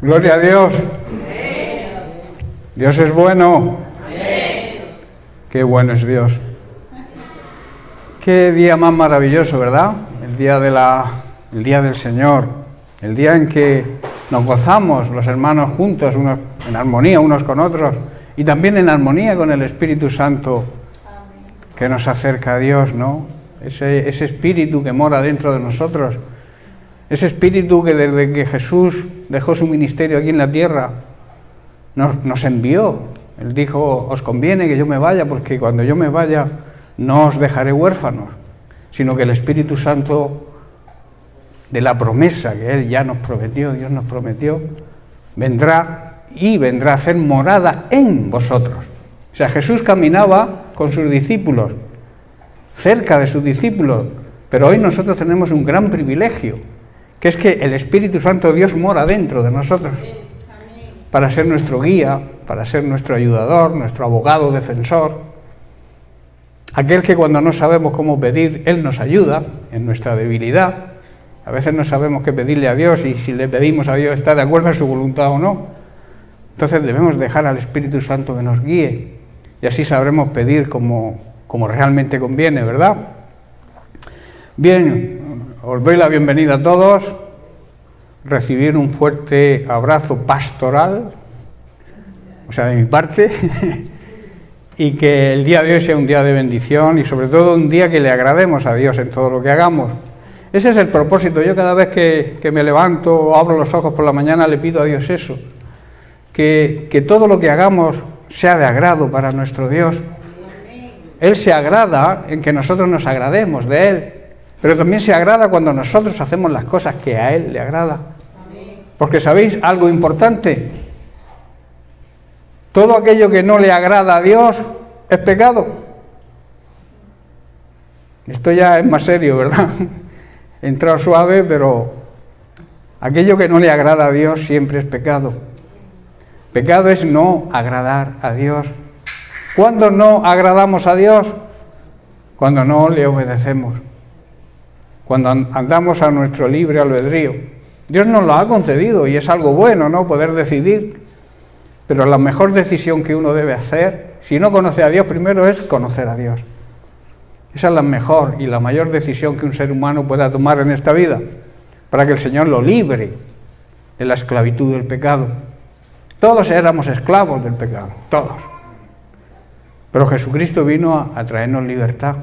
Gloria a Dios. Dios es bueno. Qué bueno es Dios. Qué día más maravilloso, ¿verdad? El día del Señor, el día en que nos gozamos los hermanos juntos, unos en armonía unos con otros y también en armonía con el Espíritu Santo que nos acerca a Dios, ¿no? Ese Espíritu que mora dentro de nosotros, ese Espíritu que desde que Jesús dejó su ministerio aquí en la tierra nos envió. Él dijo: os conviene que yo me vaya, porque cuando yo me vaya no os dejaré huérfanos, sino que el Espíritu Santo de la promesa que Él ya nos prometió, Dios nos prometió, vendrá a hacer morada en vosotros. O sea, Jesús caminaba con sus discípulos, cerca de sus discípulos, pero hoy nosotros tenemos un gran privilegio, que es que el Espíritu Santo, Dios, mora dentro de nosotros, para ser nuestro guía, para ser nuestro ayudador, nuestro abogado, defensor, aquel que cuando no sabemos cómo pedir, Él nos ayuda en nuestra debilidad. A veces no sabemos qué pedirle a Dios, y si le pedimos a Dios está de acuerdo en su voluntad o no. Entonces debemos dejar al Espíritu Santo que nos guíe, y así sabremos pedir como realmente conviene, ¿verdad? Bien, os doy la bienvenida a todos, recibir un fuerte abrazo pastoral, o sea, de mi parte, y que el día de hoy sea un día de bendición y sobre todo un día que le agrademos a Dios en todo lo que hagamos. Ese es el propósito. Yo cada vez que me levanto o abro los ojos por la mañana le pido a Dios eso, que todo lo que hagamos sea de agrado para nuestro Dios. Él se agrada en que nosotros nos agrademos de Él, pero también se agrada cuando nosotros hacemos las cosas que a Él le agrada. Porque ¿sabéis algo importante? Todo aquello que no le agrada a Dios es pecado. Esto ya es más serio, ¿verdad? He entrado suave, pero aquello que no le agrada a Dios siempre es pecado. Pecado es no agradar a Dios. ¿Cuándo no agradamos a Dios? Cuando no le obedecemos. Cuando andamos a nuestro libre albedrío. Dios nos lo ha concedido y es algo bueno, ¿no? Poder decidir. Pero la mejor decisión que uno debe hacer, si no conoce a Dios, primero es conocer a Dios. Esa es la mejor y la mayor decisión que un ser humano pueda tomar en esta vida, para que el Señor lo libre de la esclavitud del pecado. Todos éramos esclavos del pecado, todos. Pero Jesucristo vino a traernos libertad.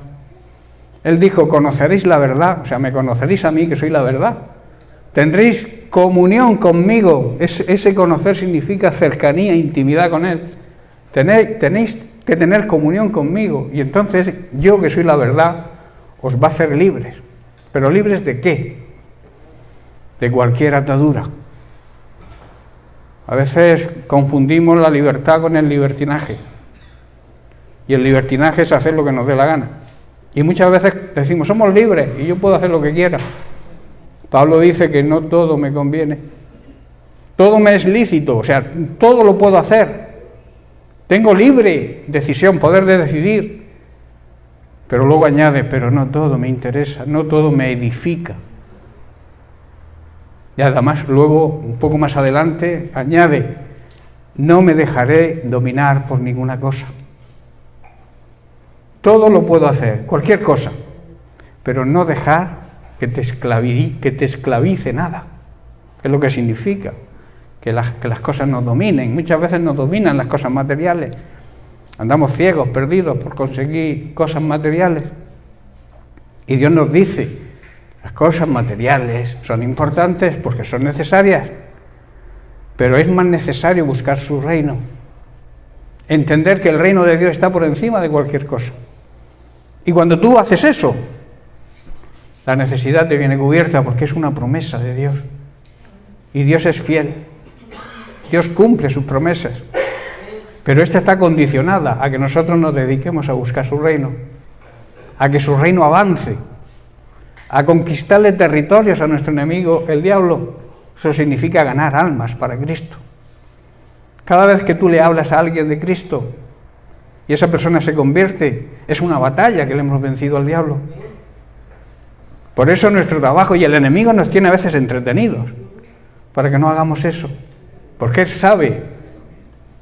Él dijo: conoceréis la verdad, o sea, me conoceréis a mí, que soy la verdad. Tendréis comunión conmigo. Ese conocer significa cercanía, intimidad con Él. Tenéis que tener comunión conmigo, y entonces yo, que soy la verdad, os va a hacer libres. ¿Pero libres de qué? De cualquier atadura. A veces confundimos la libertad con el libertinaje, y el libertinaje es hacer lo que nos dé la gana, y muchas veces decimos: somos libres y yo puedo hacer lo que quiera. Pablo dice que no todo me conviene, todo me es lícito, o sea, todo lo puedo hacer. Tengo libre decisión, poder de decidir, pero luego añade: pero no todo me interesa, no todo me edifica. Y además luego, un poco más adelante, añade: no me dejaré dominar por ninguna cosa. Todo lo puedo hacer, cualquier cosa, pero no dejar que te esclavice nada. Es lo que significa que las cosas nos dominen. Muchas veces nos dominan las cosas materiales. Andamos ciegos, perdidos por conseguir cosas materiales. Y Dios nos dice: las cosas materiales son importantes porque son necesarias, pero es más necesario buscar su reino. Entender que el reino de Dios está por encima de cualquier cosa. Y cuando tú haces eso, la necesidad te viene cubierta, porque es una promesa de Dios. Y Dios es fiel. Dios cumple sus promesas. Pero esta está condicionada a que nosotros nos dediquemos a buscar su reino, a que su reino avance, a conquistarle territorios a nuestro enemigo, el diablo. Eso significa ganar almas para Cristo. Cada vez que tú le hablas a alguien de Cristo y esa persona se convierte, es una batalla que le hemos vencido al diablo. Por eso nuestro trabajo, y el enemigo nos tiene a veces entretenidos, para que no hagamos eso. porque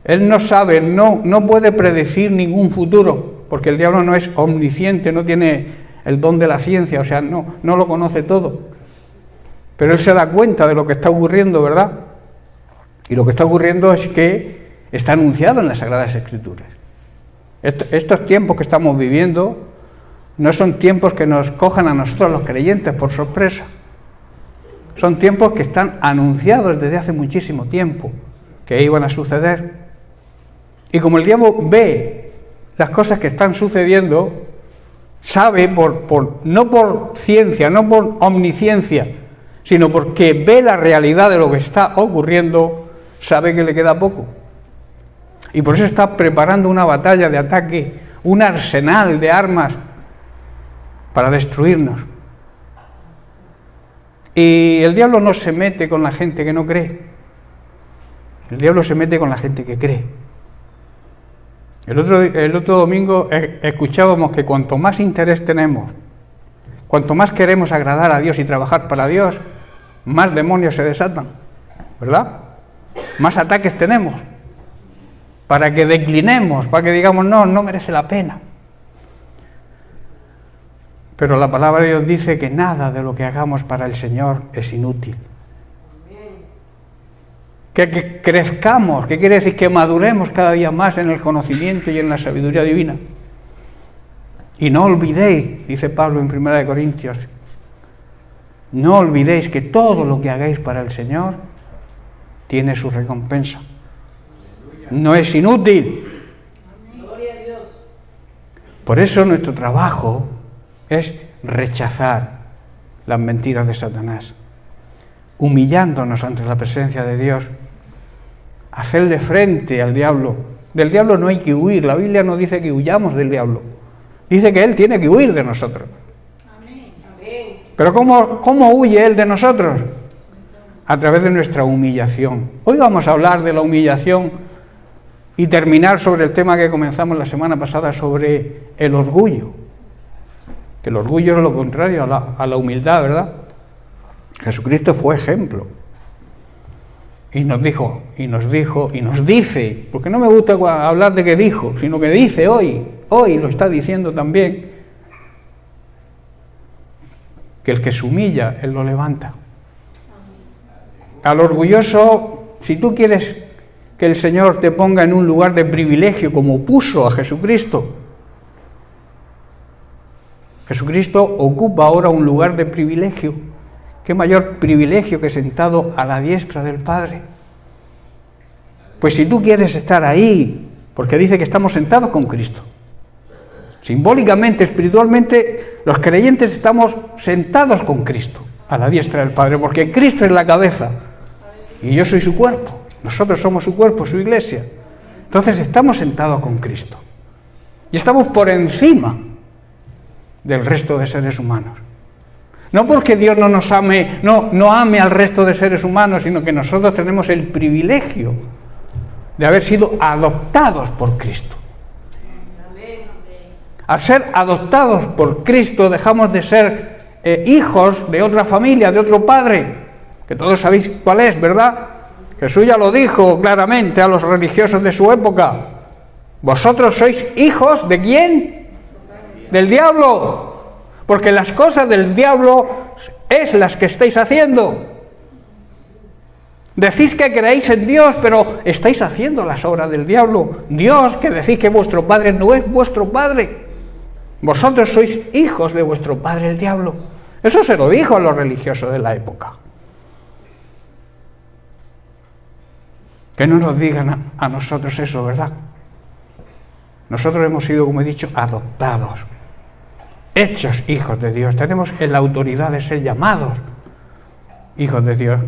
Él no sabe, no puede predecir ningún futuro, porque el diablo no es omnisciente, no tiene el don de la ciencia, o sea, no lo conoce todo. Pero él se da cuenta de lo que está ocurriendo, ¿verdad? Y lo que está ocurriendo es que está anunciado en las Sagradas Escrituras. Estos tiempos que estamos viviendo no son tiempos que nos cojan a nosotros los creyentes por sorpresa. Son tiempos que están anunciados desde hace muchísimo tiempo, que iban a suceder. Y como el diablo ve las cosas que están sucediendo, sabe, no por ciencia, no por omnisciencia, sino porque ve la realidad de lo que está ocurriendo, sabe que le queda poco. Y por eso está preparando una batalla de ataque, un arsenal de armas para destruirnos. Y el diablo no se mete con la gente que no cree. El diablo se mete con la gente que cree. El otro domingo escuchábamos que cuanto más interés tenemos, cuanto más queremos agradar a Dios y trabajar para Dios, más demonios se desatan, ¿verdad? Más ataques tenemos, para que declinemos, para que digamos, no merece la pena. Pero la palabra de Dios dice que nada de lo que hagamos para el Señor es inútil. Que crezcamos, que quiere decir que maduremos cada día más en el conocimiento y en la sabiduría divina. Y no olvidéis, dice Pablo en 1 Corintios, no olvidéis que todo lo que hagáis para el Señor tiene su recompensa. No es inútil. Por eso nuestro trabajo es rechazar las mentiras de Satanás, humillándonos ante la presencia de Dios, hacerle frente al diablo. Del diablo no hay que huir, la Biblia no dice que huyamos del diablo, dice que él tiene que huir de nosotros. Pero ¿cómo huye él de nosotros? A través de nuestra humillación. Hoy vamos a hablar de la humillación y terminar sobre el tema que comenzamos la semana pasada sobre el orgullo. Que el orgullo es lo contrario a la humildad, ¿verdad? Jesucristo fue ejemplo. Y nos dijo, y nos dice, porque no me gusta hablar de que dijo, sino que dice hoy lo está diciendo también, que el que se humilla, él lo levanta. Al orgulloso, si tú quieres que el Señor te ponga en un lugar de privilegio, como puso a Jesucristo, Jesucristo ocupa ahora un lugar de privilegio. ¿Qué mayor privilegio que sentado a la diestra del Padre? Pues si tú quieres estar ahí, porque dice que estamos sentados con Cristo. Simbólicamente, espiritualmente, los creyentes estamos sentados con Cristo, a la diestra del Padre, porque Cristo es la cabeza y yo soy su cuerpo. Nosotros somos su cuerpo, su iglesia. Entonces estamos sentados con Cristo. Y estamos por encima del resto de seres humanos. No porque Dios no nos ame, no ame al resto de seres humanos, sino que nosotros tenemos el privilegio de haber sido adoptados por Cristo. Al ser adoptados por Cristo dejamos de ser hijos de otra familia, de otro padre, que todos sabéis cuál es, ¿verdad? Jesús ya lo dijo claramente a los religiosos de su época. Vosotros sois hijos ¿de quién? Del diablo. Porque las cosas del diablo es las que estáis haciendo. Decís que creéis en Dios, pero estáis haciendo las obras del diablo. Dios, que decís que vuestro padre no es vuestro padre. Vosotros sois hijos de vuestro padre el diablo. Eso se lo dijo a los religiosos de la época. Que no nos digan a nosotros eso, ¿verdad? Nosotros hemos sido, como he dicho, adoptados, hechos hijos de Dios. Tenemos la autoridad de ser llamados hijos de Dios.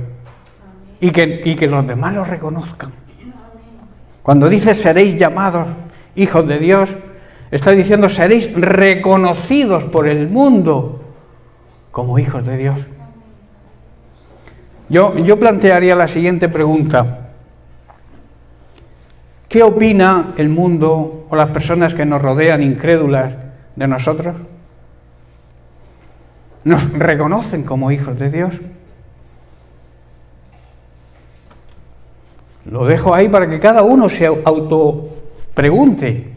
Y que los demás lo reconozcan. Cuando dice seréis llamados hijos de Dios, está diciendo seréis reconocidos por el mundo como hijos de Dios. Yo plantearía la siguiente pregunta. ¿Qué opina el mundo o las personas que nos rodean incrédulas de nosotros? ¿Nos reconocen como hijos de Dios? Lo dejo ahí para que cada uno se autopregunte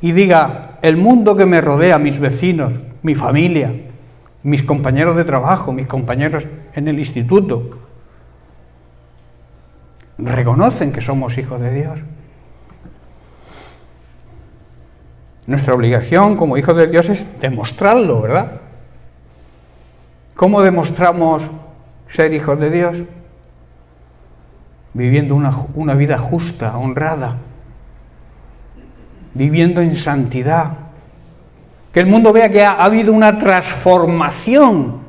y diga, el mundo que me rodea, mis vecinos, mi familia, mis compañeros de trabajo, mis compañeros en el instituto, ¿reconocen que somos hijos de Dios? Nuestra obligación como hijos de Dios es demostrarlo, ¿verdad? ¿Cómo demostramos ser hijos de Dios? Viviendo una vida justa, honrada, viviendo en santidad. Que el mundo vea que ha habido una transformación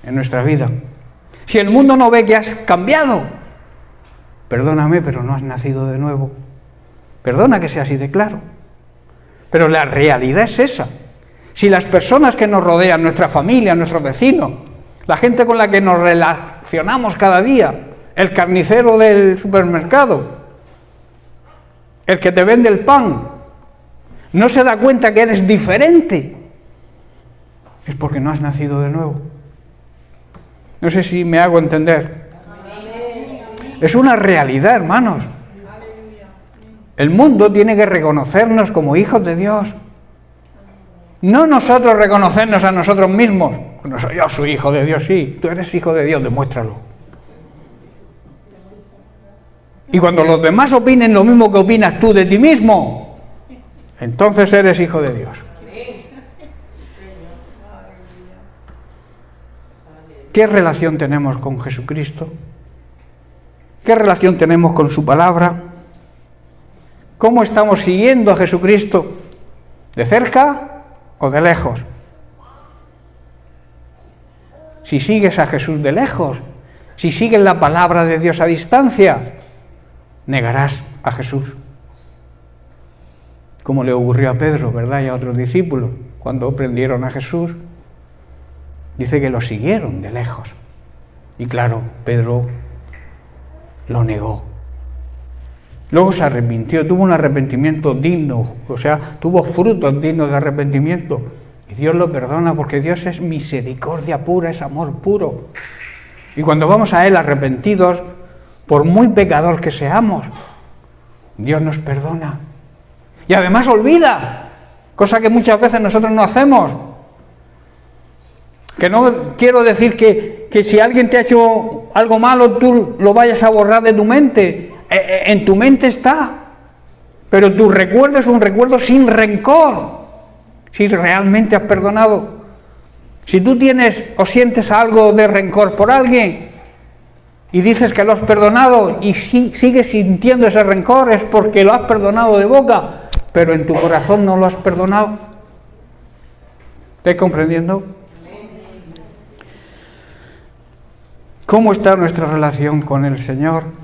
en nuestra vida. Si el mundo no ve que has cambiado, perdóname, pero no has nacido de nuevo. Perdona que sea así de claro. Pero la realidad es esa. Si las personas que nos rodean, nuestra familia, nuestros vecinos, la gente con la que nos relacionamos cada día, el carnicero del supermercado, el que te vende el pan, no se da cuenta que eres diferente, es porque no has nacido de nuevo. No sé si me hago entender. Es una realidad, hermanos. El mundo tiene que reconocernos como hijos de Dios. No nosotros reconocernos a nosotros mismos. No soy yo, soy hijo de Dios, sí. Tú eres hijo de Dios, demuéstralo. Y cuando los demás opinen lo mismo que opinas tú de ti mismo, entonces eres hijo de Dios. ¿Qué relación tenemos con Jesucristo? ¿Qué relación tenemos con su palabra? ¿Cómo estamos siguiendo a Jesucristo? ¿De cerca o de lejos? Si sigues a Jesús de lejos, si sigues la palabra de Dios a distancia, negarás a Jesús. Como le ocurrió a Pedro, ¿verdad? Y a otros discípulos, cuando prendieron a Jesús, dice que lo siguieron de lejos. Y claro, Pedro lo negó. Luego se arrepintió, tuvo un arrepentimiento digno, o sea, tuvo frutos dignos de arrepentimiento. Y Dios lo perdona porque Dios es misericordia pura, es amor puro. Y cuando vamos a Él arrepentidos, por muy pecador que seamos, Dios nos perdona. Y además olvida, cosa que muchas veces nosotros no hacemos. Que no quiero decir que si alguien te ha hecho algo malo, tú lo vayas a borrar de tu mente. En tu mente está, pero tu recuerdo es un recuerdo sin rencor, si realmente has perdonado. Si tú tienes o sientes algo de rencor por alguien y dices que lo has perdonado y sigues sintiendo ese rencor, es porque lo has perdonado de boca, pero en tu corazón no lo has perdonado. ¿Estás comprendiendo? ¿Cómo está nuestra relación con el Señor?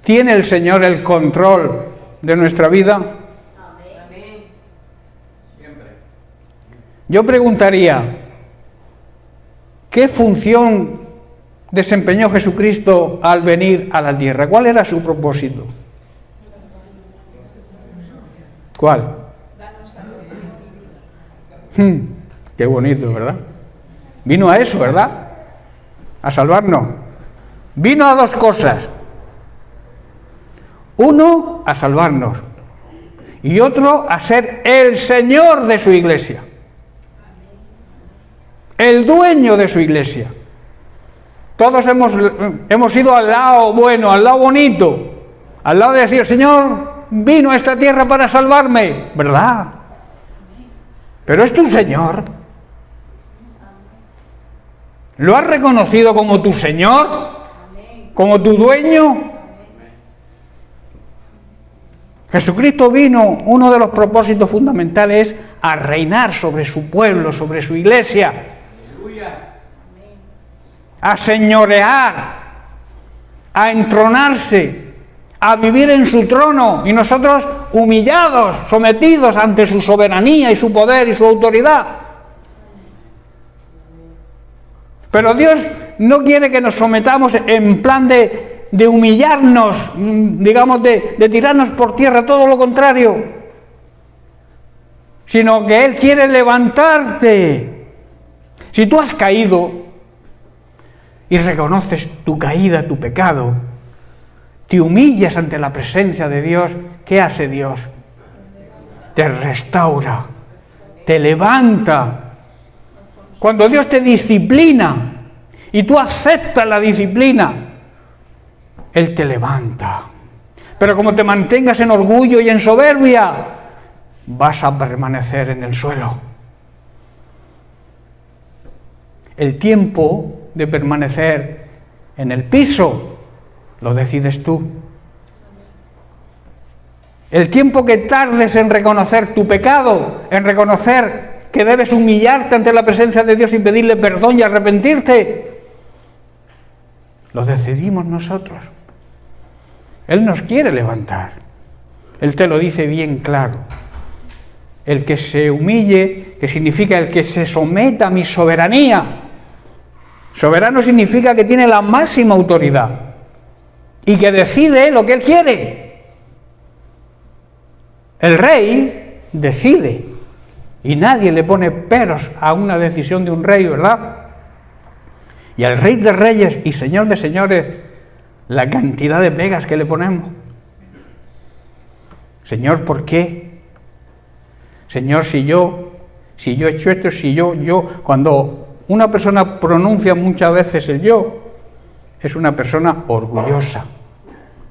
¿Tiene el Señor el control de nuestra vida? Amén. Siempre. Yo preguntaría, ¿qué función desempeñó Jesucristo al venir a la tierra? ¿Cuál era su propósito? ¿Cuál? Qué bonito, ¿verdad? Vino a eso, ¿verdad? A salvarnos. Vino a dos cosas. Uno, a salvarnos, y otro, a ser el Señor de su iglesia, el dueño de su iglesia. Todos hemos ido al lado bueno, al lado bonito, al lado de decir, Señor, vino a esta tierra para salvarme, ¿verdad? Pero es tu Señor. ¿Lo has reconocido como tu Señor? ¿Como tu dueño? Jesucristo vino, uno de los propósitos fundamentales es a reinar sobre su pueblo, sobre su iglesia, a señorear, a entronarse, a vivir en su trono, y nosotros humillados, sometidos ante su soberanía y su poder y su autoridad. Pero Dios no quiere que nos sometamos en plan de humillarnos, digamos, de tirarnos por tierra, todo lo contrario, sino que Él quiere levantarte. Si tú has caído y reconoces tu caída, tu pecado, te humillas ante la presencia de Dios, ¿qué hace Dios? Te restaura, te levanta. Cuando Dios te disciplina y tú aceptas la disciplina, Él te levanta. Pero como te mantengas en orgullo y en soberbia, vas a permanecer en el suelo. El tiempo de permanecer en el piso lo decides tú. El tiempo que tardes en reconocer tu pecado, en reconocer que debes humillarte ante la presencia de Dios y pedirle perdón y arrepentirte, lo decidimos nosotros. Él nos quiere levantar. Él te lo dice bien claro. El que se humille, que significa el que se someta a mi soberanía. Soberano significa que tiene la máxima autoridad y que decide lo que él quiere. El rey decide y nadie le pone peros a una decisión de un rey, ¿verdad? Y al Rey de Reyes y Señor de Señores, la cantidad de pegas que le ponemos. Señor, ¿por qué? Señor, si yo he hecho esto, cuando una persona pronuncia muchas veces el yo, es una persona orgullosa,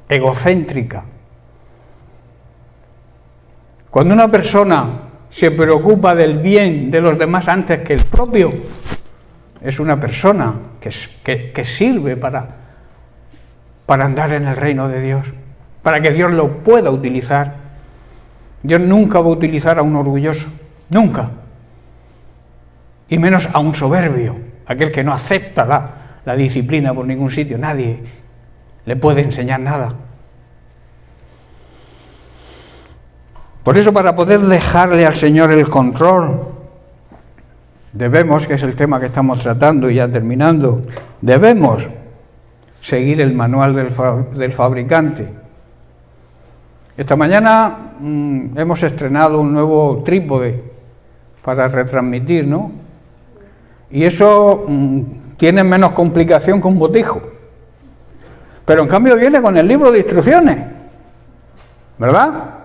egocéntrica. Cuando una persona se preocupa del bien de los demás antes que el propio, es una persona que sirve para andar en el reino de Dios, para que Dios lo pueda utilizar. Dios nunca va a utilizar a un orgulloso, nunca. Y menos a un soberbio, aquel que no acepta la disciplina por ningún sitio. Nadie le puede enseñar nada. Por eso, para poder dejarle al Señor el control, debemos, que es el tema que estamos tratando y ya terminando, debemos seguir el manual del fabricante. Esta mañana hemos estrenado un nuevo trípode para retransmitir, ¿no? Y eso tiene menos complicación que un botijo. Pero en cambio viene con el libro de instrucciones, ¿verdad?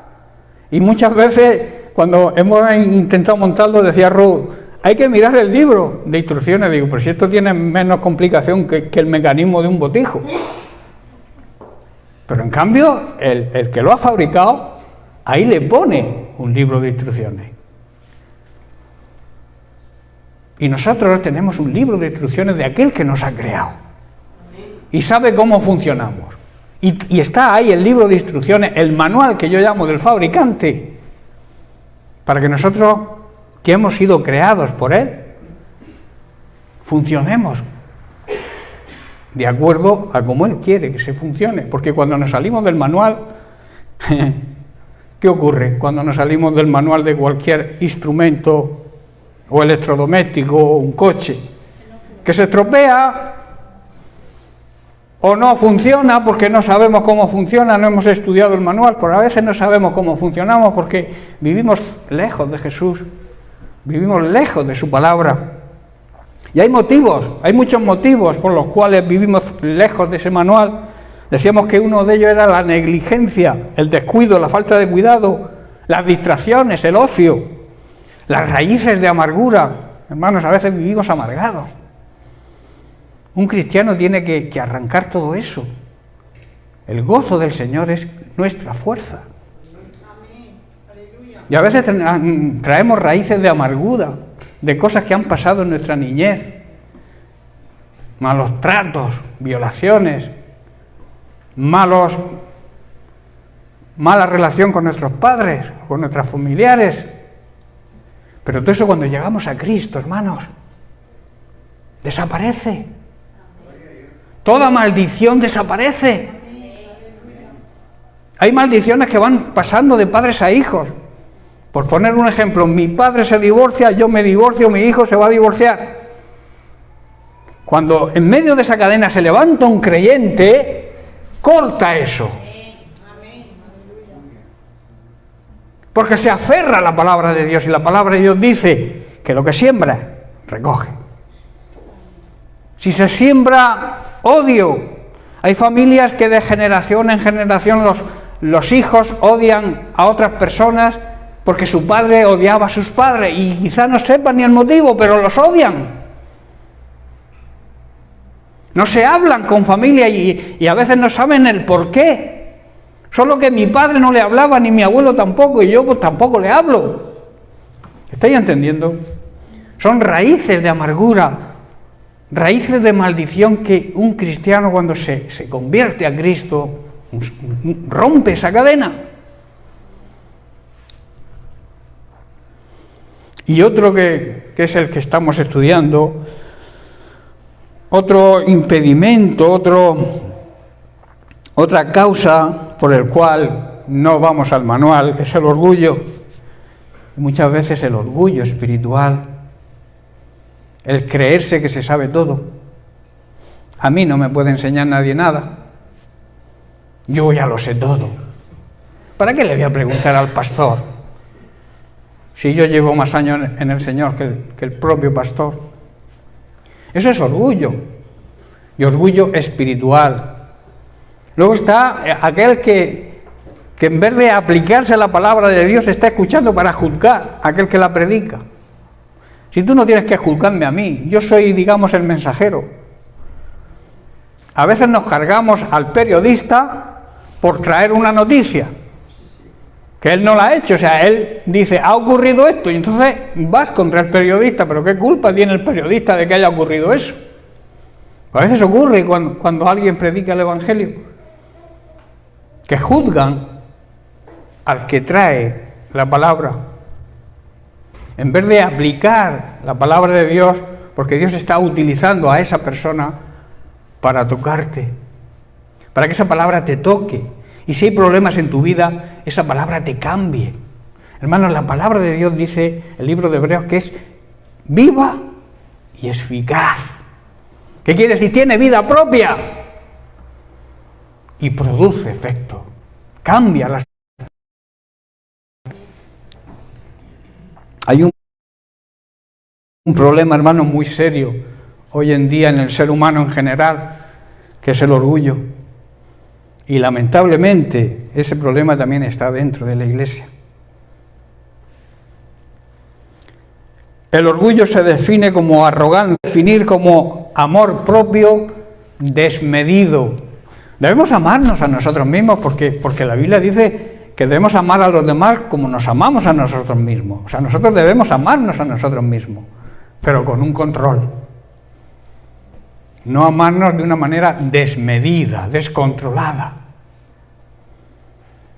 Y muchas veces, cuando hemos intentado montarlo, decía Ruth, hay que mirar el libro de instrucciones. Digo, pero si esto tiene menos complicación que el mecanismo de un botijo. Pero en cambio, el que lo ha fabricado, ahí le pone un libro de instrucciones. Y nosotros tenemos un libro de instrucciones de aquel que nos ha creado. Y sabe cómo funcionamos. Y está ahí el libro de instrucciones, el manual que yo llamo del fabricante, para que nosotros, que hemos sido creados por él, funcionemos de acuerdo a cómo él quiere que se funcione. Porque cuando nos salimos del manual, ¿qué ocurre? Cuando nos salimos del manual de cualquier instrumento o electrodoméstico o un coche, que se estropea o no funciona porque no sabemos cómo funciona, no hemos estudiado el manual, por a veces no sabemos cómo funcionamos porque vivimos lejos de Jesús, vivimos lejos de su palabra. Y hay motivos, hay muchos motivos por los cuales vivimos lejos de ese manual. Decíamos que uno de ellos era la negligencia, el descuido, la falta de cuidado, las distracciones, el ocio, las raíces de amargura. Hermanos, a veces vivimos amargados. Un cristiano tiene que arrancar todo eso. El gozo del Señor es nuestra fuerza. Y a veces traemos raíces de amargura, de cosas que han pasado en nuestra niñez. Malos tratos, violaciones, mala relación con nuestros padres, con nuestros familiares. Pero todo eso, cuando llegamos a Cristo, hermanos, desaparece. Toda maldición desaparece. Hay maldiciones que van pasando de padres a hijos. Por poner un ejemplo, mi padre se divorcia, yo me divorcio, mi hijo se va a divorciar. Cuando en medio de esa cadena se levanta un creyente, corta eso. Porque se aferra a la palabra de Dios, y la palabra de Dios dice que lo que siembra, recoge. Si se siembra odio, hay familias que de generación en generación los hijos odian a otras personas porque su padre odiaba a sus padres y quizá no sepan ni el motivo, pero los odian. No se hablan con familia y a veces no saben el por qué. Solo que mi padre no le hablaba, ni mi abuelo tampoco, y yo pues tampoco le hablo. ¿Estáis entendiendo? Son raíces de amargura, raíces de maldición que un cristiano cuando se convierte a Cristo rompe esa cadena. Y otro que es el que estamos estudiando, otro impedimento, otra causa por el cual no vamos al manual es el orgullo. Muchas veces el orgullo espiritual, el creerse que se sabe todo. A mí no me puede enseñar nadie nada. Yo ya lo sé todo. ¿Para qué le voy a preguntar al pastor? Si yo llevo más años en el Señor que el propio pastor. Eso es orgullo, y orgullo espiritual. Luego está aquel que en vez de aplicarse a la palabra de Dios está escuchando para juzgar a aquel que la predica. Si tú no tienes que juzgarme a mí, yo soy, digamos, el mensajero. A veces nos cargamos al periodista por traer una noticia, que él no la ha hecho, o sea, él dice, ha ocurrido esto, y entonces vas contra el periodista, pero ¿qué culpa tiene el periodista de que haya ocurrido eso? A veces ocurre cuando alguien predica el Evangelio, que juzgan al que trae la palabra, en vez de aplicar la palabra de Dios, porque Dios está utilizando a esa persona para tocarte, para que esa palabra te toque. Y si hay problemas en tu vida, esa palabra te cambie. Hermanos, la palabra de Dios dice, el libro de Hebreos, que es viva y eficaz. ¿Qué quiere decir? Tiene vida propia y produce efecto. Cambia las... Hay un problema, hermano, muy serio hoy en día en el ser humano en general, que es el orgullo. Y lamentablemente ese problema también está dentro de la Iglesia. El orgullo se define como arrogancia, definir como amor propio desmedido. Debemos amarnos a nosotros mismos porque la Biblia dice que debemos amar a los demás como nos amamos a nosotros mismos. O sea, nosotros debemos amarnos a nosotros mismos, pero con un control. No amarnos de una manera desmedida, descontrolada.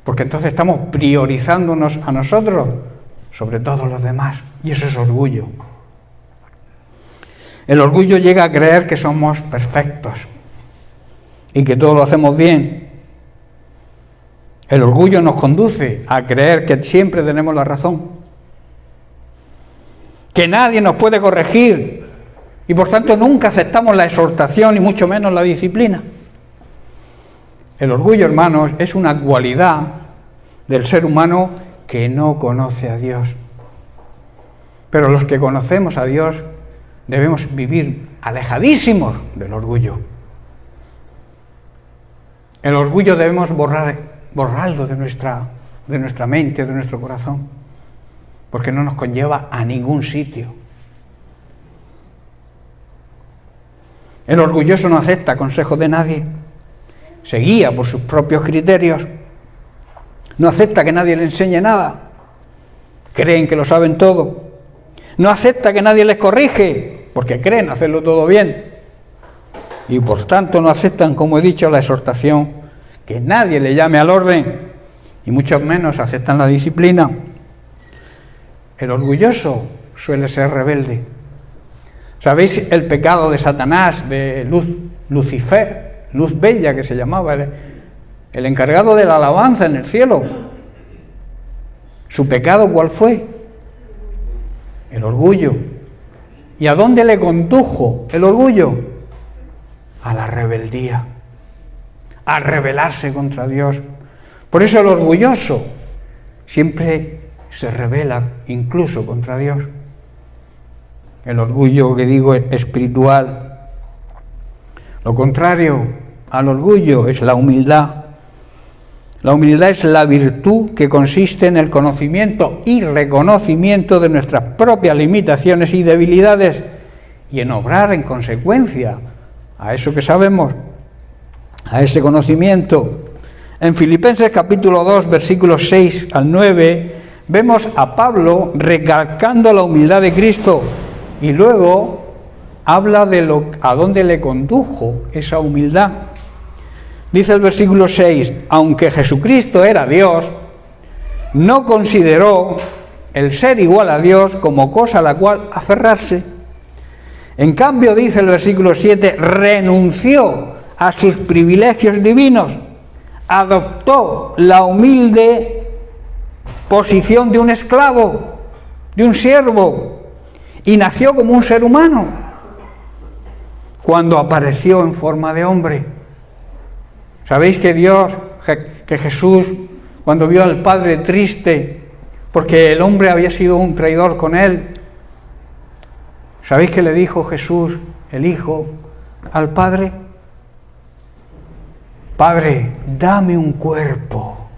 Porque entonces estamos priorizándonos a nosotros sobre todos los demás. Y eso es orgullo. El orgullo llega a creer que somos perfectos y que todo lo hacemos bien. El orgullo nos conduce a creer que siempre tenemos la razón, que nadie nos puede corregir y por tanto nunca aceptamos la exhortación y mucho menos la disciplina. El orgullo, hermanos, es una cualidad del ser humano que no conoce a Dios. Pero los que conocemos a Dios debemos vivir alejadísimos del orgullo. El orgullo debemos borrarlo de nuestra mente, de nuestro corazón, porque no nos conlleva a ningún sitio. El orgulloso no acepta consejos de nadie, se guía por sus propios criterios, no acepta que nadie le enseñe nada, creen que lo saben todo, no acepta que nadie les corrige, porque creen hacerlo todo bien, y por tanto no aceptan, como he dicho, la exhortación, que nadie le llame al orden, y mucho menos aceptan la disciplina. El orgulloso suele ser rebelde. ¿Sabéis el pecado de Satanás, de Lucifer, Luz Bella que se llamaba, el encargado de la alabanza en el cielo? ¿Su pecado cuál fue? El orgullo. ¿Y a dónde le condujo el orgullo? A la rebeldía, a rebelarse contra Dios. Por eso el orgulloso siempre se rebela incluso contra Dios. El orgullo, que digo, espiritual. Lo contrario al orgullo es la humildad. La humildad es la virtud que consiste en el conocimiento y reconocimiento de nuestras propias limitaciones y debilidades y en obrar en consecuencia a eso que sabemos, a ese conocimiento. En Filipenses capítulo 2, versículos 6 al 9, vemos a Pablo recalcando la humildad de Cristo y luego habla de a dónde le condujo esa humildad. Dice el versículo 6, aunque Jesucristo era Dios, no consideró el ser igual a Dios como cosa a la cual aferrarse. En cambio, dice el versículo 7, renunció a sus privilegios divinos, adoptó la humilde posición de un esclavo, de un siervo, y nació como un ser humano cuando apareció en forma de hombre. ¿Sabéis que que Jesús, cuando vio al Padre triste, porque el hombre había sido un traidor con él, ¿sabéis que le dijo Jesús, el Hijo, al Padre? Padre, dame un cuerpo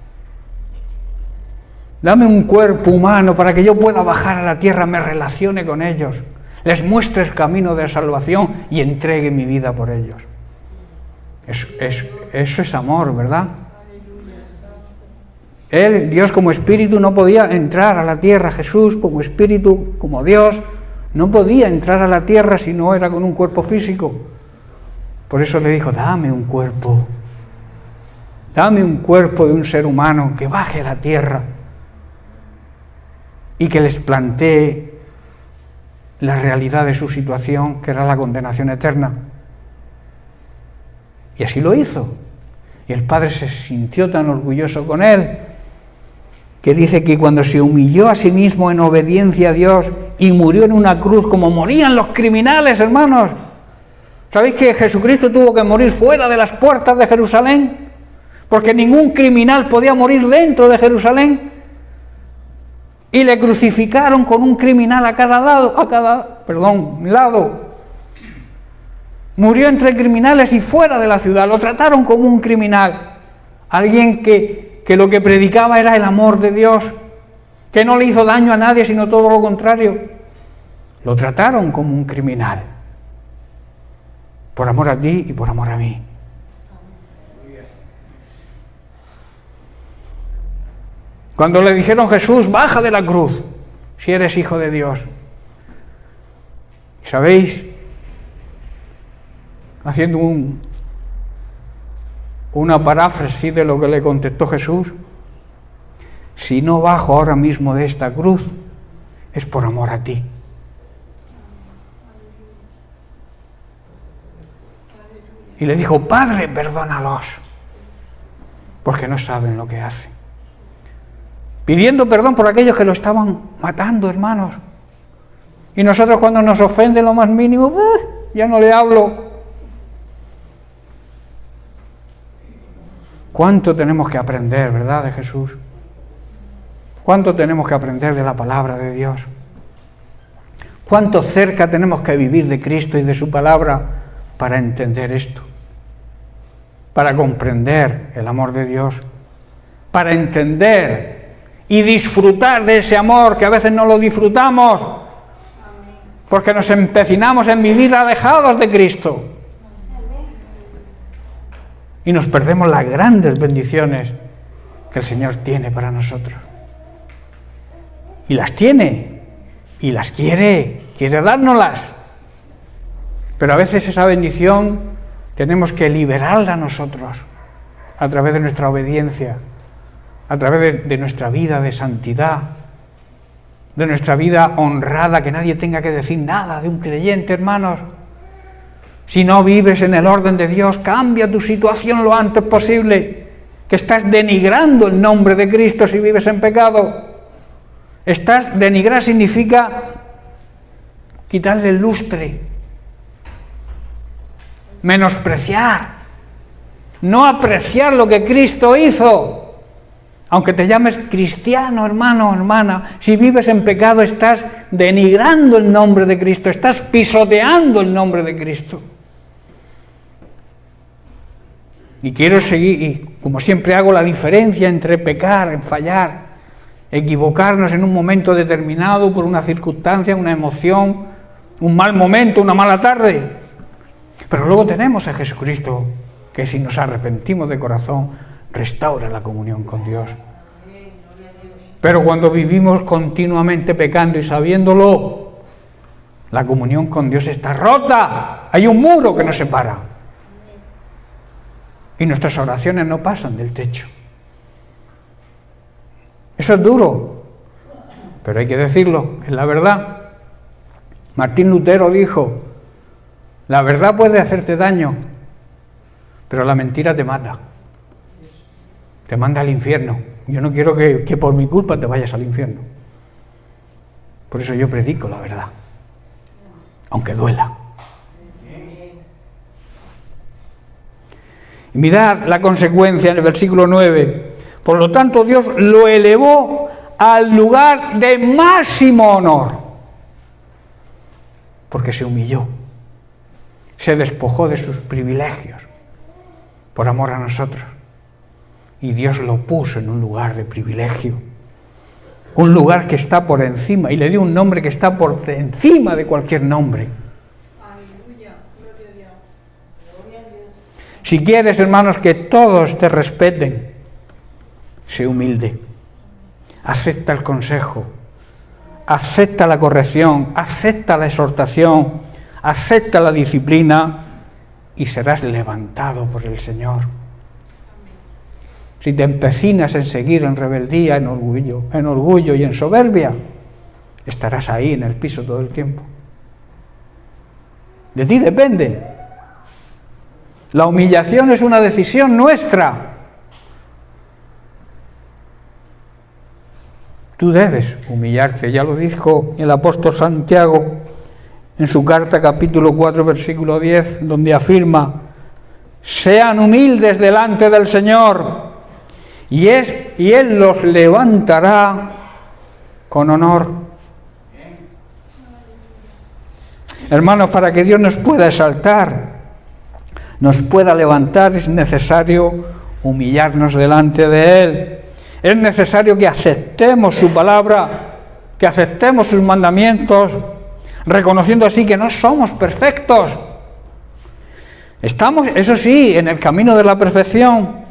humano para que yo pueda bajar a la tierra, me relacione con ellos, les muestre el camino de salvación y entregue mi vida por ellos. Eso es amor, ¿verdad? Él, Dios como espíritu, no podía entrar a la tierra. Jesús como espíritu, como Dios, no podía entrar a la tierra si no era con un cuerpo físico. Por eso le dijo, dame un cuerpo de un ser humano que baje a la tierra y que les plantee la realidad de su situación, que era la condenación eterna. Y así lo hizo. Y el Padre se sintió tan orgulloso con él, que dice que cuando se humilló a sí mismo en obediencia a Dios y murió en una cruz como morían los criminales, hermanos. ¿Sabéis que Jesucristo tuvo que morir fuera de las puertas de Jerusalén? Porque ningún criminal podía morir dentro de Jerusalén. Y le crucificaron con un criminal a cada lado. Murió entre criminales y fuera de la ciudad. Lo trataron como un criminal. Alguien que lo que predicaba era el amor de Dios, que no le hizo daño a nadie, sino todo lo contrario. Lo trataron como un criminal. Por amor a ti y por amor a mí. Cuando le dijeron, Jesús, baja de la cruz, si eres hijo de Dios. ¿Sabéis? Haciendo una paráfrasis de lo que le contestó Jesús, si no bajo ahora mismo de esta cruz, es por amor a ti. Y le dijo, Padre, perdónalos, porque no saben lo que hacen. Pidiendo perdón por aquellos que lo estaban matando, hermanos. Y nosotros cuando nos ofende lo más mínimo, ya no le hablo. ¿Cuánto tenemos que aprender, verdad, de Jesús? ¿Cuánto tenemos que aprender de la palabra de Dios? ¿Cuánto cerca tenemos que vivir de Cristo y de su palabra para entender esto? Para comprender el amor de Dios, para entender y disfrutar de ese amor que a veces no lo disfrutamos porque nos empecinamos en vivir alejados de Cristo y nos perdemos las grandes bendiciones que el Señor tiene para nosotros. Y las tiene y las quiere dárnoslas, pero a veces esa bendición tenemos que liberarla nosotros a través de nuestra obediencia, a través de nuestra vida de santidad, de nuestra vida honrada, que nadie tenga que decir nada de un creyente, hermanos. Si no vives en el orden de Dios, cambia tu situación lo antes posible, que estás denigrando el nombre de Cristo si vives en pecado. Denigrar significa quitarle el lustre, menospreciar, no apreciar lo que Cristo hizo. Aunque te llames cristiano, hermano o hermana, si vives en pecado estás denigrando el nombre de Cristo, estás pisoteando el nombre de Cristo. Y quiero seguir, y como siempre hago la diferencia entre pecar, fallar, equivocarnos en un momento determinado por una circunstancia, una emoción, un mal momento, una mala tarde. Pero luego tenemos a Jesucristo, que si nos arrepentimos de corazón, restaura la comunión con Dios. Pero cuando vivimos continuamente pecando y sabiéndolo, la comunión con Dios está rota. Hay un muro que nos separa. Y nuestras oraciones no pasan del techo. Eso es duro, pero hay que decirlo, es la verdad. Martín Lutero dijo, la verdad puede hacerte daño, pero la mentira te mata. Te manda al infierno. Yo no quiero que por mi culpa te vayas al infierno. Por eso yo predico la verdad, aunque duela. Y mirad la consecuencia en el versículo 9. Por lo tanto, Dios lo elevó al lugar de máximo honor, porque se humilló, se despojó de sus privilegios por amor a nosotros. Y Dios lo puso en un lugar de privilegio, un lugar que está por encima, y le dio un nombre que está por encima de cualquier nombre. Aleluya, gloria a Dios. Gloria a Dios. Si quieres, hermanos, que todos te respeten, sé humilde, acepta el consejo, acepta la corrección, acepta la exhortación, acepta la disciplina y serás levantado por el Señor. Si te empecinas en seguir en rebeldía, en orgullo y en soberbia, estarás ahí en el piso todo el tiempo. De ti depende. La humillación es una decisión nuestra. Tú debes humillarte, ya lo dijo el apóstol Santiago en su carta capítulo 4 versículo 10, donde afirma: sean humildes delante del Señor, y Él los levantará con honor. Hermanos, para que Dios nos pueda exaltar, nos pueda levantar, es necesario humillarnos delante de Él. Es necesario que aceptemos su palabra, que aceptemos sus mandamientos, reconociendo así que no somos perfectos. Estamos, eso sí, en el camino de la perfección.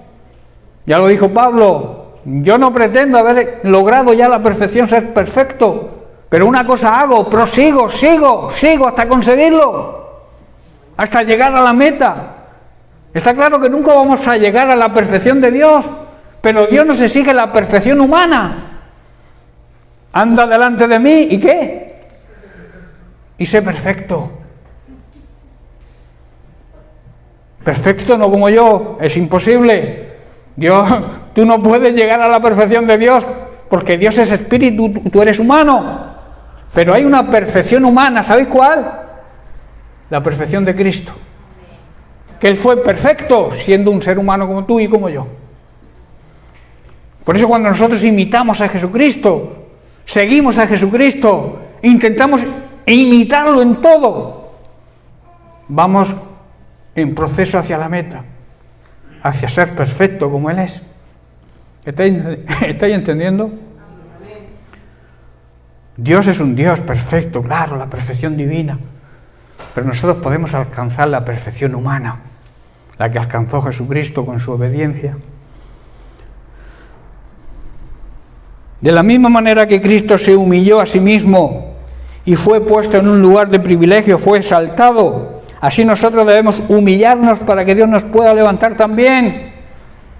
Ya lo dijo Pablo, yo no pretendo haber logrado ya la perfección, ser perfecto, pero una cosa hago, prosigo, sigo hasta conseguirlo, hasta llegar a la meta. Está claro que nunca vamos a llegar a la perfección de Dios, pero Dios nos exige la perfección humana. Anda delante de mí, ¿y qué? Y sé perfecto. Perfecto no como yo, es imposible. Dios, tú no puedes llegar a la perfección de Dios, porque Dios es espíritu, tú eres humano. Pero hay una perfección humana, ¿sabéis cuál? La perfección de Cristo. Que Él fue perfecto, siendo un ser humano como tú y como yo. Por eso cuando nosotros imitamos a Jesucristo, seguimos a Jesucristo, intentamos imitarlo en todo, vamos en proceso hacia la meta, hacia ser perfecto como Él es. ¿Estáis entendiendo? Dios es un Dios perfecto, claro, la perfección divina, pero nosotros podemos alcanzar la perfección humana, la que alcanzó Jesucristo con su obediencia. De la misma manera que Cristo se humilló a sí mismo y fue puesto en un lugar de privilegio, fue exaltado, así nosotros debemos humillarnos para que Dios nos pueda levantar también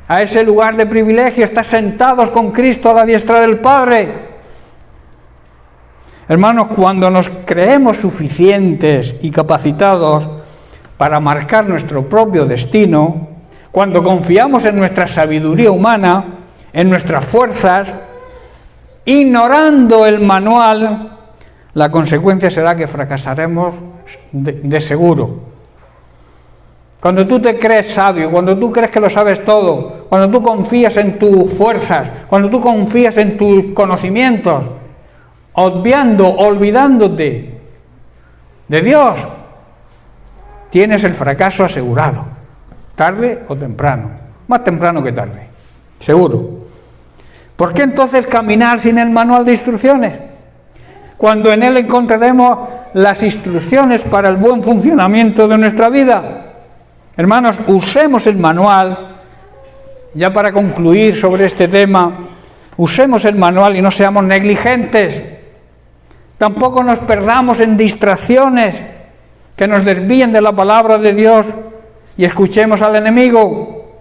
a ese lugar de privilegio, estar sentados con Cristo a la diestra del Padre. Hermanos, cuando nos creemos suficientes y capacitados para marcar nuestro propio destino, cuando confiamos en nuestra sabiduría humana, en nuestras fuerzas, ignorando el manual, la consecuencia será que fracasaremos de seguro. Cuando tú te crees sabio, cuando tú crees que lo sabes todo, cuando tú confías en tus fuerzas, cuando tú confías en tus conocimientos, olvidándote de Dios, tienes el fracaso asegurado. tarde o temprano, más temprano que tarde, seguro. ¿Por qué entonces caminar sin el manual de instrucciones? Cuando en él encontraremos las instrucciones para el buen funcionamiento de nuestra vida. Hermanos, usemos el manual, ya para concluir sobre este tema, usemos el manual y no seamos negligentes. Tampoco nos perdamos en distracciones que nos desvíen de la palabra de Dios y escuchemos al enemigo.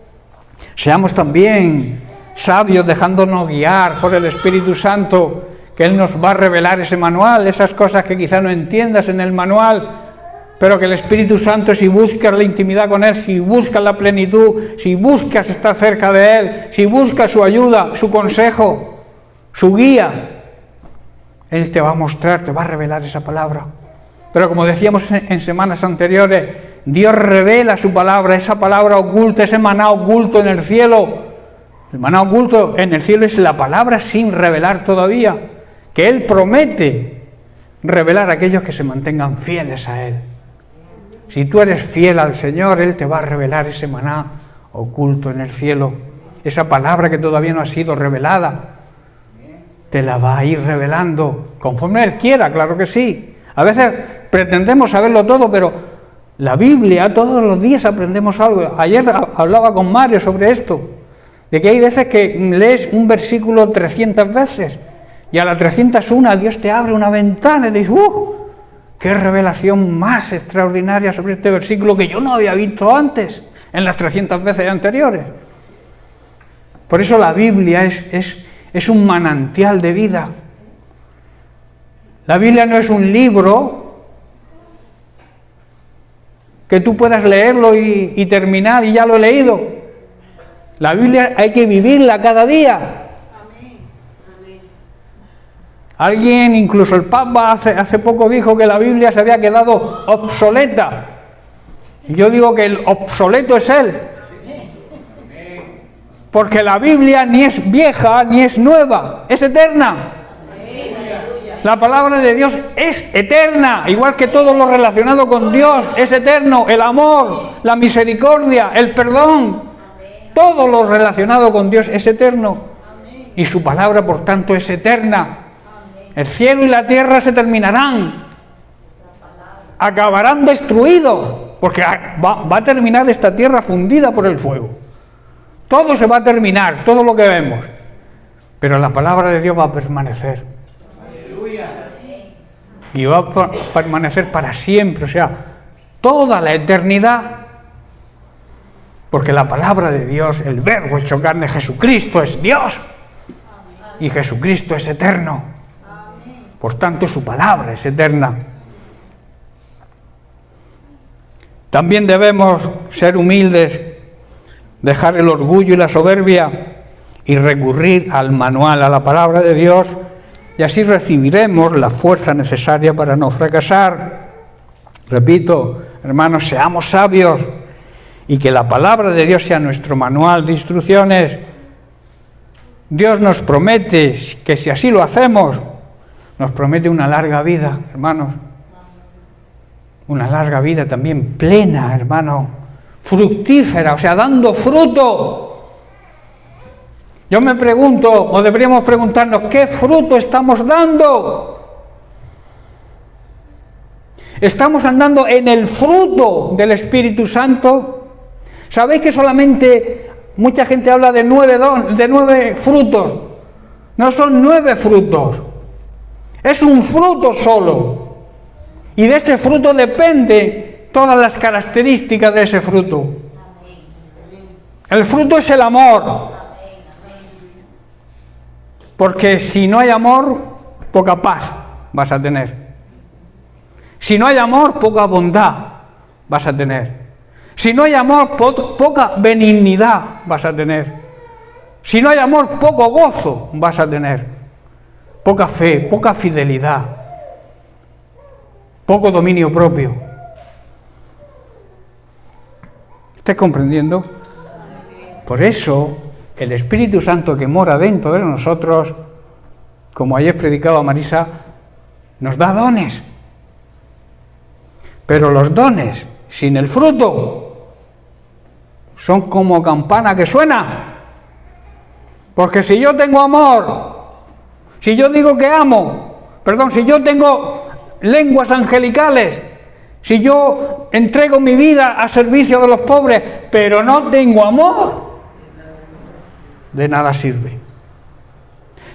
Seamos también sabios, dejándonos guiar por el Espíritu Santo, que Él nos va a revelar ese manual, esas cosas que quizá no entiendas en el manual, pero que el Espíritu Santo, si buscas la intimidad con Él, si buscas la plenitud, si buscas estar cerca de Él, si buscas su ayuda, su consejo, su guía, Él te va a mostrar, te va a revelar esa palabra. Pero como decíamos en semanas anteriores, Dios revela su palabra, esa palabra oculta, ese maná oculto en el cielo. El maná oculto en el cielo es la palabra sin revelar todavía, que Él promete revelar a aquellos que se mantengan fieles a Él. Si tú eres fiel al Señor, Él te va a revelar ese maná oculto en el cielo, esa palabra que todavía no ha sido revelada, te la va a ir revelando, conforme Él quiera, claro que sí. A veces pretendemos saberlo todo, pero la Biblia, todos los días aprendemos algo. Ayer hablaba con Mario sobre esto, de que hay veces que lees un versículo 300 veces, y a la 301 Dios te abre una ventana y dices, ¡qué revelación más extraordinaria sobre este versículo que yo no había visto antes, en las 300 veces anteriores! Por eso la Biblia es un manantial de vida. La Biblia no es un libro que tú puedas leerlo y terminar y ya lo he leído. La Biblia hay que vivirla cada día. Alguien, incluso el Papa hace poco dijo que la Biblia se había quedado obsoleta. Y yo digo que el obsoleto es Él. Porque la Biblia ni es vieja ni es nueva, es eterna. La palabra de Dios es eterna, igual que todo lo relacionado con Dios es eterno. El amor, la misericordia, el perdón, todo lo relacionado con Dios es eterno. Y su palabra, por tanto, es eterna. El cielo y la tierra se terminarán, acabarán destruidos, porque va a terminar esta tierra fundida por el fuego. Todo se va a terminar, todo lo que vemos, pero la palabra de Dios va a permanecer. ¡Aleluya! Y va a permanecer para siempre, o sea, toda la eternidad, porque la palabra de Dios, el Verbo hecho carne, Jesucristo es Dios, y Jesucristo es eterno. Por tanto, su palabra es eterna. También debemos ser humildes, dejar el orgullo y la soberbia y recurrir al manual, a la palabra de Dios, y así recibiremos la fuerza necesaria para no fracasar. Repito, hermanos, seamos sabios y que la palabra de Dios sea nuestro manual de instrucciones. Dios nos promete que si así lo hacemos, nos promete una larga vida, hermanos. Una larga vida también plena, hermano, fructífera, o sea, dando fruto. Yo me pregunto, o deberíamos preguntarnos, ¿qué fruto estamos dando? ¿Estamos andando en el fruto del Espíritu Santo? ¿Sabéis que solamente mucha gente habla de 9 frutos? No son 9 frutos. Es un fruto solo. Y de este fruto depende todas las características de ese fruto. El fruto es el amor. Porque si no hay amor, poca paz vas a tener. Si no hay amor, poca bondad vas a tener. Si no hay amor, poca benignidad vas a tener. Si no hay amor, poco gozo vas a tener. Poca fe, poca fidelidad, poco dominio propio. ¿Estás comprendiendo? Por eso, el Espíritu Santo que mora dentro de nosotros, como ayer predicaba Marisa, nos da dones. Pero los dones sin el fruto son como campana que suena. Porque si yo tengo amor, si yo digo que amo, si yo tengo lenguas angelicales, si yo entrego mi vida a servicio de los pobres, pero no tengo amor, de nada sirve.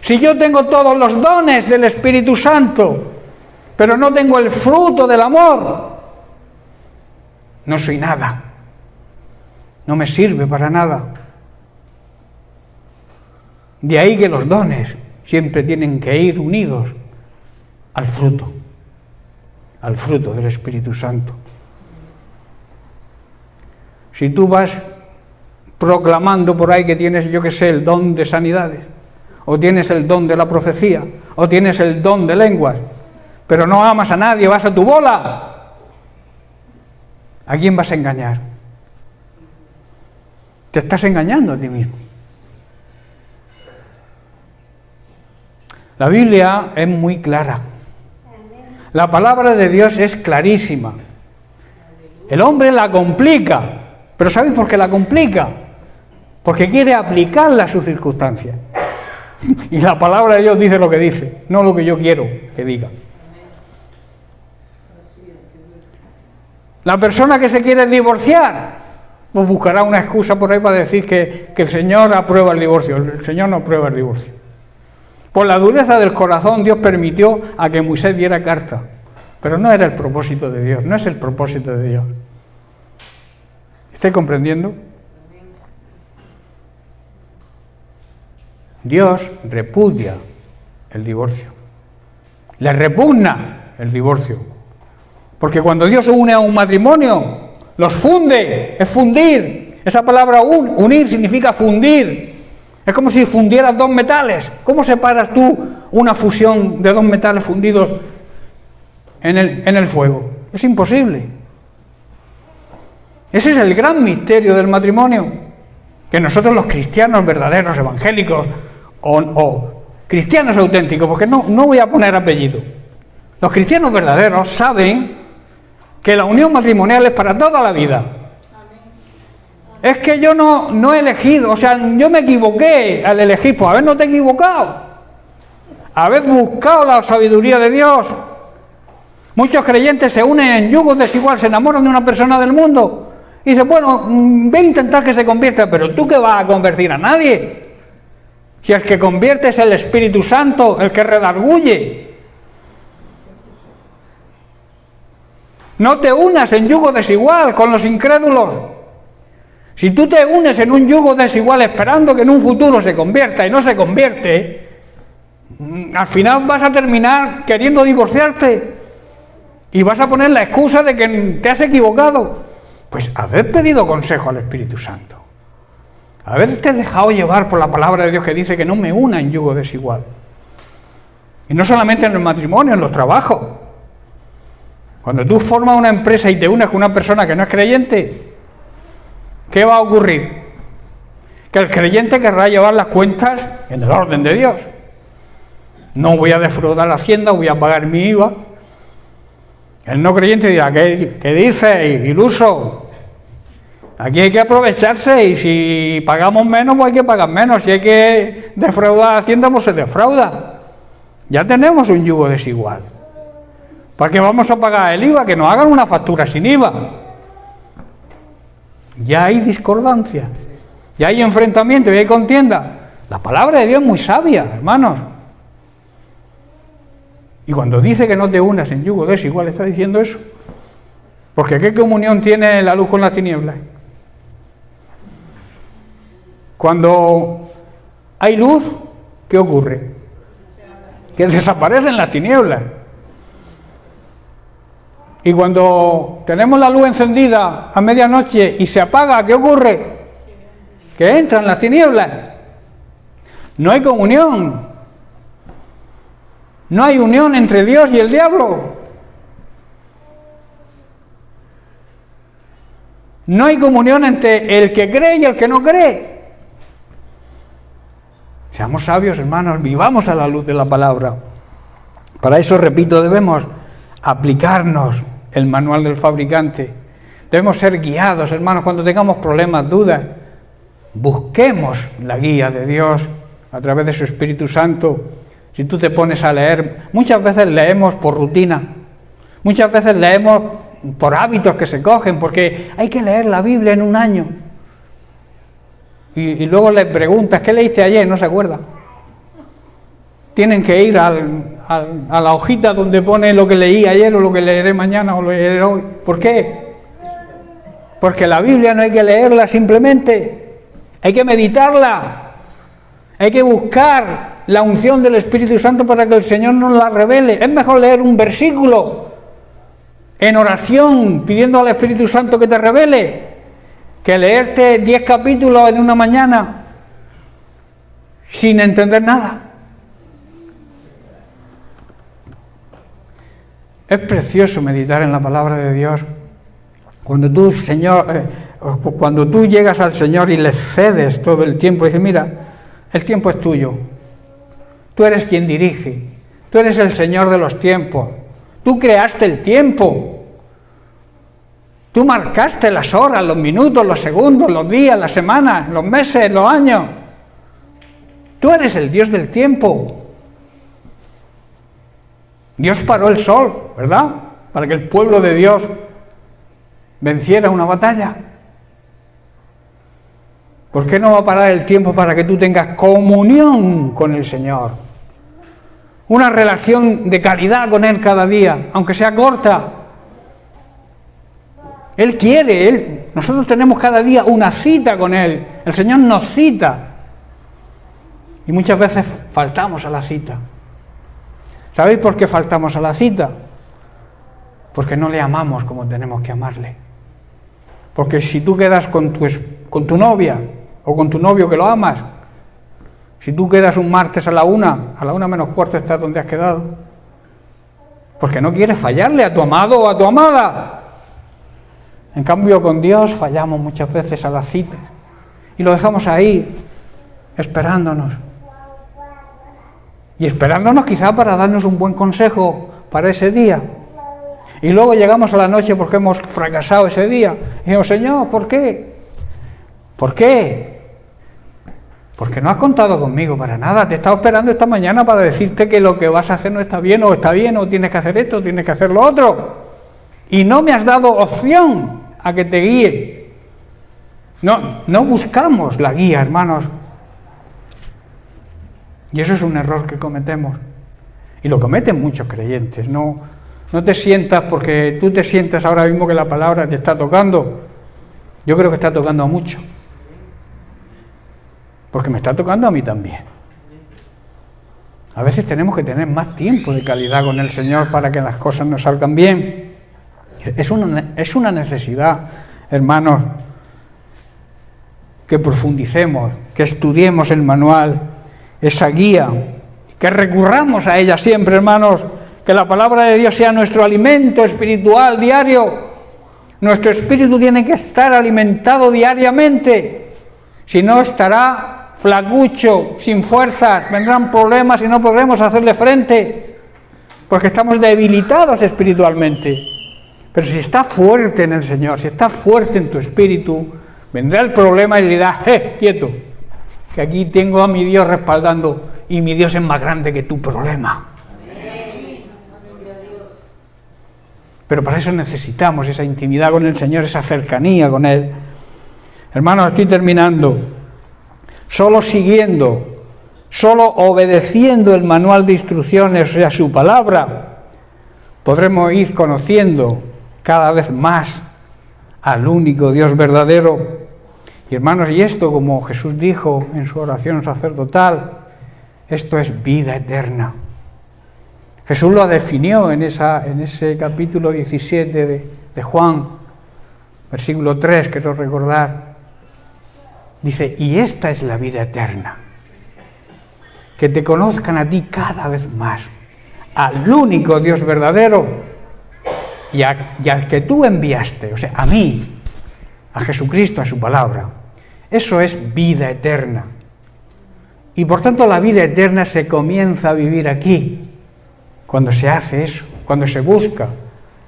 Si yo tengo todos los dones del Espíritu Santo, pero no tengo el fruto del amor, no soy nada. No me sirve para nada. De ahí que los dones siempre tienen que ir unidos al fruto del Espíritu Santo. Si tú vas proclamando por ahí que tienes, yo qué sé, el don de sanidades, o tienes el don de la profecía, o tienes el don de lenguas, pero no amas a nadie, vas a tu bola, ¿a quién vas a engañar? Te estás engañando a ti mismo. La Biblia es muy clara. La palabra de Dios es clarísima. El hombre la complica. ¿Pero sabéis por qué la complica? Porque quiere aplicarla a sus circunstancias. Y la palabra de Dios dice lo que dice, no lo que yo quiero que diga. La persona que se quiere divorciar, pues buscará una excusa por ahí para decir que el Señor aprueba el divorcio. El Señor no aprueba el divorcio. Por la dureza del corazón Dios permitió a que Moisés diera carta, pero no era el propósito de Dios, no es el propósito de Dios. ¿Estáis comprendiendo? Dios repudia el divorcio, le repugna el divorcio, porque cuando Dios une a un matrimonio, los funde, es fundir. Esa palabra unir significa fundir. Es como si fundieras dos metales. ¿Cómo separas tú una fusión de dos metales fundidos en el fuego? Es imposible. Ese es el gran misterio del matrimonio, que nosotros los cristianos verdaderos, evangélicos o cristianos auténticos, porque no voy a poner apellido, los cristianos verdaderos saben que la unión matrimonial es para toda la vida. Es que yo no he elegido, o sea, yo me equivoqué al elegir, pues haber no te he equivocado, haber buscado la sabiduría de Dios. Muchos creyentes se unen en yugos desiguales, se enamoran de una persona del mundo y dicen, bueno, ve a intentar que se convierta, pero tú que vas a convertir a nadie, si el que convierte es el Espíritu Santo, el que redarguye. No te unas en yugo desigual con los incrédulos. Si tú te unes en un yugo desigual esperando que en un futuro se convierta y no se convierte, al final vas a terminar queriendo divorciarte y vas a poner la excusa de que te has equivocado. Pues haber pedido consejo al Espíritu Santo, haberte dejado llevar por la palabra de Dios que dice que no me una en yugo desigual. Y no solamente en el matrimonio, en los trabajos. Cuando tú formas una empresa y te unes con una persona que no es creyente, ¿qué va a ocurrir? Que el creyente querrá llevar las cuentas en el orden de Dios. No voy a defraudar la hacienda, voy a pagar mi IVA. El no creyente dirá, ¿qué dice, iluso? Aquí hay que aprovecharse y si pagamos menos, pues hay que pagar menos. Si hay que defraudar la hacienda, pues se defrauda. Ya tenemos un yugo desigual. ¿Para qué vamos a pagar el IVA? Que nos hagan una factura sin IVA. Ya hay discordancia, ya hay enfrentamiento, ya hay contienda. La palabra de Dios es muy sabia, hermanos. Y cuando dice que no te unas en yugo desigual, está diciendo eso. Porque ¿qué comunión tiene la luz con las tinieblas? Cuando hay luz, ¿qué ocurre? Que desaparecen las tinieblas. Y cuando tenemos la luz encendida a medianoche y se apaga, ¿qué ocurre? Que entran las tinieblas. No hay comunión. No hay unión entre Dios y el diablo. No hay comunión entre el que cree y el que no cree. Seamos sabios, hermanos, vivamos a la luz de la palabra. Para eso, repito, debemos aplicarnos el manual del fabricante. Debemos ser guiados, hermanos, cuando tengamos problemas, dudas. Busquemos la guía de Dios a través de su Espíritu Santo. Si tú te pones a leer, muchas veces leemos por rutina, muchas veces leemos por hábitos que se cogen, porque hay que leer la Biblia en un año. Y luego le preguntas, ¿qué leíste ayer? No se acuerda. Tienen que ir a la hojita donde pone lo que leí ayer o lo que leeré mañana o lo leeré hoy. ¿Por qué? Porque la Biblia no hay que leerla simplemente, hay que meditarla, hay que buscar la unción del Espíritu Santo para que el Señor nos la revele. Es mejor leer un versículo en oración pidiendo al Espíritu Santo que te revele que leerte 10 capítulos en una mañana sin entender nada. Es precioso meditar en la palabra de Dios. Cuando tú, Señor, cuando tú llegas al Señor y le cedes todo el tiempo, y dices, mira, el tiempo es tuyo. Tú eres quien dirige. Tú eres el Señor de los tiempos. Tú creaste el tiempo. Tú marcaste las horas, los minutos, los segundos, los días, las semanas, los meses, los años. Tú eres el Dios del tiempo. Dios paró el sol, ¿verdad? Para que el pueblo de Dios venciera una batalla. ¿Por qué no va a parar el tiempo para que tú tengas comunión con el Señor? Una relación de calidad con Él cada día, aunque sea corta. Él quiere, nosotros tenemos cada día una cita con Él. El Señor nos cita. Y muchas veces faltamos a la cita. ¿Sabéis por qué faltamos a la cita? Porque no le amamos como tenemos que amarle. Porque si tú quedas con tu novia o con tu novio que lo amas, si tú quedas un martes a la 1 menos cuarto estás donde has quedado. Porque no quieres fallarle a tu amado o a tu amada. En cambio, con Dios fallamos muchas veces a las citas y lo dejamos ahí, esperándonos. Y esperándonos quizá para darnos un buen consejo para ese día. Y luego llegamos a la noche porque hemos fracasado ese día. Y decimos, Señor, ¿por qué? ¿Por qué? Porque no has contado conmigo para nada. Te he estado esperando esta mañana para decirte que lo que vas a hacer no está bien, o tienes que hacer esto, tienes que hacer lo otro. Y no me has dado opción a que te guíe. No buscamos la guía, hermanos. Y eso es un error que cometemos. Y lo cometen muchos creyentes. No te sientas porque tú te sientas ahora mismo que la palabra te está tocando. Yo creo que está tocando mucho. Porque me está tocando a mí también. A veces tenemos que tener más tiempo de calidad con el Señor para que las cosas nos salgan bien. Es una necesidad, hermanos, que profundicemos, que estudiemos el manual, esa guía, que recurramos a ella siempre, hermanos, que la palabra de Dios sea nuestro alimento espiritual diario. Nuestro espíritu tiene que estar alimentado diariamente, si no estará flacucho, sin fuerzas, vendrán problemas y no podremos hacerle frente, porque estamos debilitados espiritualmente. Pero si está fuerte en el Señor, si está fuerte en tu espíritu, vendrá el problema y le dirás, quieto, que aquí tengo a mi Dios respaldando y mi Dios es más grande que tu problema. Pero para eso necesitamos esa intimidad con el Señor, esa cercanía con Él. Hermanos, estoy terminando. Solo siguiendo, solo obedeciendo el manual de instrucciones, o sea, su palabra, podremos ir conociendo cada vez más al único Dios verdadero. Y hermanos, y esto, como Jesús dijo en su oración sacerdotal, esto es vida eterna. Jesús lo definió en ese capítulo 17 de Juan, versículo 3, quiero recordar. Dice, y esta es la vida eterna, que te conozcan a ti cada vez más, al único Dios verdadero, y al que tú enviaste, o sea, a mí, a Jesucristo, a su palabra. Eso es vida eterna. Y por tanto la vida eterna se comienza a vivir aquí, cuando se hace eso, cuando se busca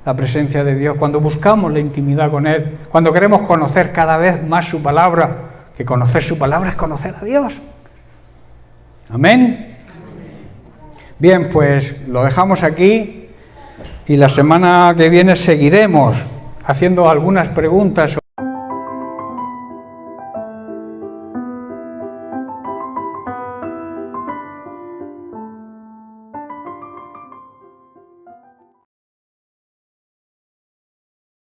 la presencia de Dios, cuando buscamos la intimidad con Él, cuando queremos conocer cada vez más su palabra, que conocer su palabra es conocer a Dios. Amén. Bien, pues lo dejamos aquí y la semana que viene seguiremos haciendo algunas preguntas.